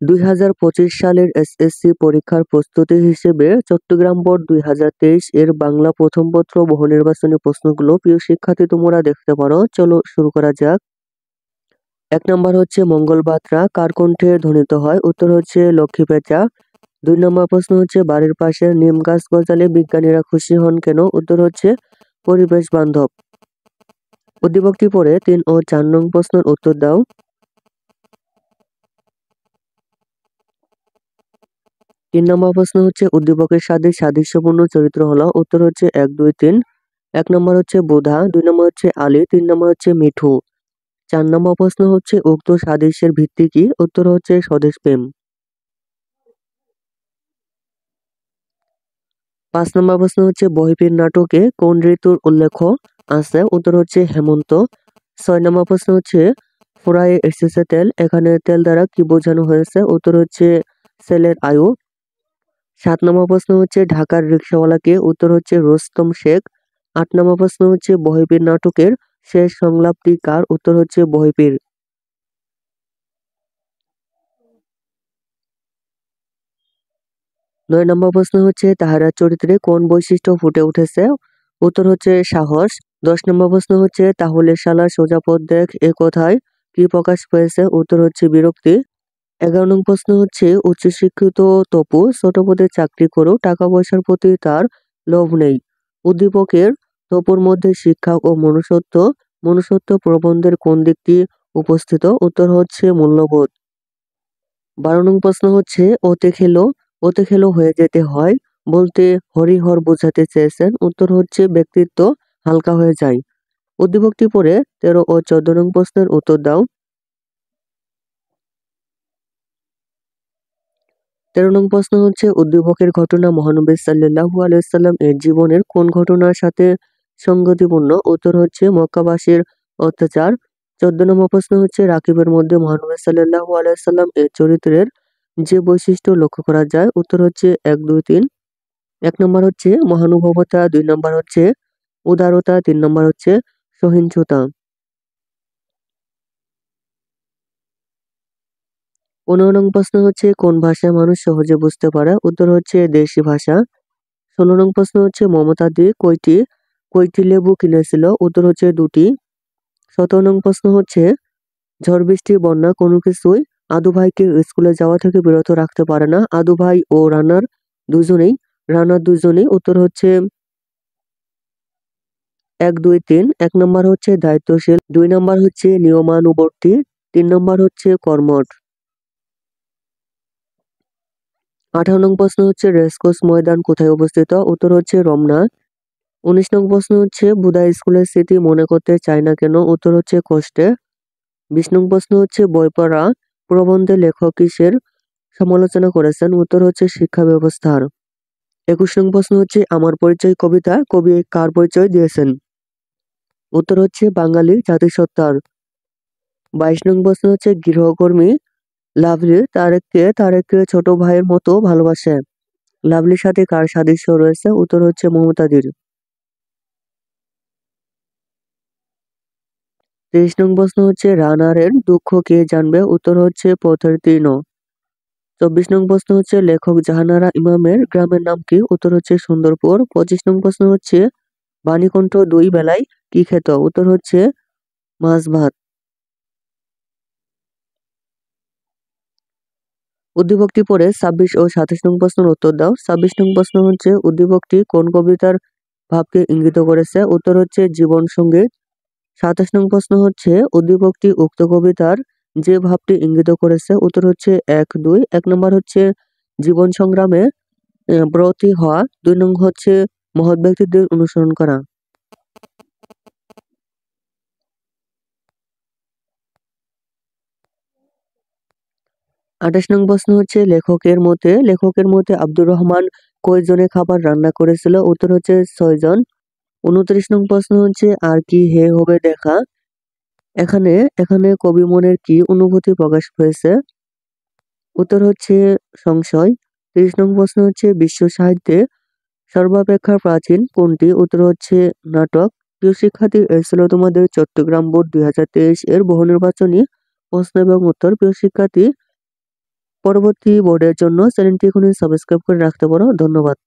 2025 সালের এসএসসি পরীক্ষার প্রস্তুতি হিসেবে চট্টগ্রাম বোর্ড 2023 এর বাংলা প্রথম পত্র বহু নির্বাচনী প্রশ্নগুলো প্রিয় শিক্ষার্থী তোমরা দেখতে পারো। চলো শুরু করা যাক। 1 নম্বর হচ্ছে মঙ্গল বার্তা কার কণ্ঠে ধ্বনিত হয়? উত্তর হচ্ছে লক্ষ্মী পেঁচা। 2 নম্বর প্রশ্ন হচ্ছে বাড়ির পাশে নিম গাছ গজালে বিজ্ঞানীরা খুশি হন কেন? উত্তর হচ্ছে পরিবেশ বান্ধব। উদ্দীপকটি পড়ে 3 ও 4 নং প্রশ্নের উত্তর দাও। 3 নম্বর প্রশ্ন হচ্ছে উদ্দীপকের সাথে সাদৃশ্যপূর্ণ চরিত্র হলো? উত্তর হচ্ছে 1, 2, 3। 1 নম্বর হচ্ছে বুধা, 2 নম্বর হচ্ছে আলী, 3 নম্বর হচ্ছে মিঠু। 4 নম্বর প্রশ্ন হচ্ছে উক্ত সাদৃশ্যের ভিত্তি কি? উত্তর হচ্ছে স্বদেশ প্রেম। 5 নম্বর প্রশ্ন হচ্ছে বহিঃপ্রীত নাটকে কোন ঋতুর উল্লেখ আছে? উত্তর হচ্ছে হেমন্ত। 6 নম্বর প্রশ্ন হচ্ছে ফুরায়ে এসেছে তেল, এখানে তেল দ্বারা কি বোঝানো হয়েছে? উত্তর হচ্ছে ছেলের আয়ু। 7 নম্বর প্রশ্ন হচ্ছে ঢাকার রিকশাওয়ালা কে? উত্তর হচ্ছে রুস্তম শেখ। 8 নম্বর প্রশ্ন হচ্ছে বহিঃপ্রীত নাটকের শেষ সংলাপটি কার? উত্তর হচ্ছে বহিঃপ্রীত। 9 নম্বর প্রশ্ন হচ্ছে তাহারা চরিত্রে কোন বৈশিষ্ট্য ফুটে উঠেছে? উত্তর হচ্ছে সাহস। 10 নম্বর প্রশ্ন হচ্ছে তাহলে শালা সোজা পথ দেখ এ কথায় কি প্রকাশ পেয়েছে? উত্তর হচ্ছে বিরক্তি। 11 নং প্রশ্ন হচ্ছে উচ্চশিক্ষিত তপু ছোট পদে চাকরি করেও টাকা পয়সার প্রতি তার লোভ নেই। উদ্দীপকের তপুর মধ্যে শিক্ষা ও মনুষ্যত্ব প্রবন্ধের কোন দিকটি উপস্থিত? উত্তর হচ্ছে মূল্যবোধ। 12 নং প্রশ্ন হচ্ছে ওতে খেলো হয়ে যেতে হয় বলতে হরিহর বোঝাতে চেয়েছেন? উত্তর হচ্ছে ব্যক্তিত্ব হালকা হয়ে যায়। উদ্দীপকটি পড়ে 13 ও 14 নং প্রশ্নের উত্তর দাও। 13 নং প্রশ্ন হচ্ছে উদ্দীপকের ঘটনা মহানবী সাল্লাল্লাহু আলাইহি সাল্লাম এর জীবনের কোন ঘটনার সাথে সঙ্গতিপূর্ণ? উত্তর হচ্ছে মক্কাবাসীর অত্যাচার। 14 নম্বর প্রশ্ন হচ্ছে রাকিবের মধ্যে মহানবী সাল্লাল্লাহু আলাইহি সাল্লাম এর চরিত্রের যে বৈশিষ্ট্য লক্ষ্য করা যায়? উত্তর হচ্ছে 1, 2, 3। 1 নম্বর হচ্ছে মহানুভবতা, 2 নম্বর হচ্ছে উদারতা, 3 নম্বর হচ্ছে সহিষ্ণুতা। 15 নং প্রশ্ন হচ্ছে কোন ভাষা মানুষ সহজে বুঝতে পারে? উত্তর হচ্ছে দেশি ভাষা। 16 নং প্রশ্ন হচ্ছে মমতা দি কয়টি লেবু কিনেছিল? উত্তর হচ্ছে 2টি। 17 নং প্রশ্ন হচ্ছে ঝড় বৃষ্টি বন্যা কোনো কিছুই আদু ভাইকে স্কুলে যাওয়া থেকে বিরত রাখতে পারে না। আদু ভাই ও রানার দুজনেই। উত্তর হচ্ছে 1, 2, 3। 1 নম্বর হচ্ছে দায়িত্বশীল, 2 নম্বর হচ্ছে নিয়মানুবর্তী, 3 নম্বর হচ্ছে কর্মঠ। 18 নং প্রশ্ন হচ্ছে রেসকোর্স ময়দান কোথায় অবস্থিত? উত্তর হচ্ছে রমনা। 19 নং প্রশ্ন হচ্ছে বুদা স্কুলের স্মৃতি মনে করতে চায় না কেন? উত্তর হচ্ছে কষ্টে। 20 নং প্রশ্ন হচ্ছে বই পড়া প্রবন্ধে লেখক কিসের সমালোচনা করেছেন? উত্তর হচ্ছে শিক্ষা ব্যবস্থার। 21 নং প্রশ্ন হচ্ছে আমার পরিচয় কবিতা কবি কার পরিচয় দিয়েছেন? উত্তর হচ্ছে বাঙালি জাতিসত্তার। 22 নং প্রশ্ন হচ্ছে গৃহকর্মী লাভলি তারেককে ছোট ভাইয়ের মতো ভালোবাসে। লাভলির সাথে কার সাদৃশ্য রয়েছে? উত্তর হচ্ছে মমতাদির। 23 নং প্রশ্ন হচ্ছে রানারের দুঃখ কে জানবে? উত্তর হচ্ছে পথের তৃণ। 24 নং প্রশ্ন হচ্ছে লেখক জাহানারা ইমামের গ্রামের নাম কি? উত্তর হচ্ছে সুন্দরপুর। 25 নং প্রশ্ন হচ্ছে বাণীকণ্ঠ 2 বেলায় কি খেত? উত্তর হচ্ছে মাছ ভাত। উদ্দীপকটি পড়ে 26 ও 27 নং প্রশ্নের উত্তর দাও। 26 নং প্রশ্ন হচ্ছে উদ্দীপকটি কোন কবিতার ভাবকে ইঙ্গিত করেছে? উত্তর হচ্ছে জীবন সঙ্গীত। 27 নং প্রশ্ন হচ্ছে উদ্দীপকটি উক্ত কবিতার যে ভাবটি ইঙ্গিত করেছে? উত্তর হচ্ছে 1, 2। 1 নম্বর হচ্ছে জীবন সংগ্রামে ব্রতী হওয়া, 2 নং হচ্ছে মহৎ ব্যক্তিদের অনুসরণ করা। 28 নং প্রশ্ন হচ্ছে লেখকের মতে আব্দুর রহমান কয়জনে খাবার রান্না করেছিল? উত্তর হচ্ছে 6 জন। 29 নং প্রশ্ন হচ্ছে আর কি হে হবে দেখা, এখানে এখানে কবি মনের কি অনুভূতি প্রকাশ হয়েছে? উত্তর হচ্ছে সংশয়। 30 নং প্রশ্ন হচ্ছে বিশ্ব সাহিত্যে সর্বাপেক্ষা প্রাচীন কোনটি? উত্তর হচ্ছে নাটক। প্রিয় শিক্ষার্থী, এই ছিল তোমাদের চট্টগ্রাম বোর্ড 2023 এর বহু নির্বাচনী প্রশ্ন এবং উত্তর। প্রিয় শিক্ষার্থী, পরবর্তী বোর্ডের জন্য চ্যানেলটি এখনই সাবস্ক্রাইব করে রাখতে পারো। ধন্যবাদ।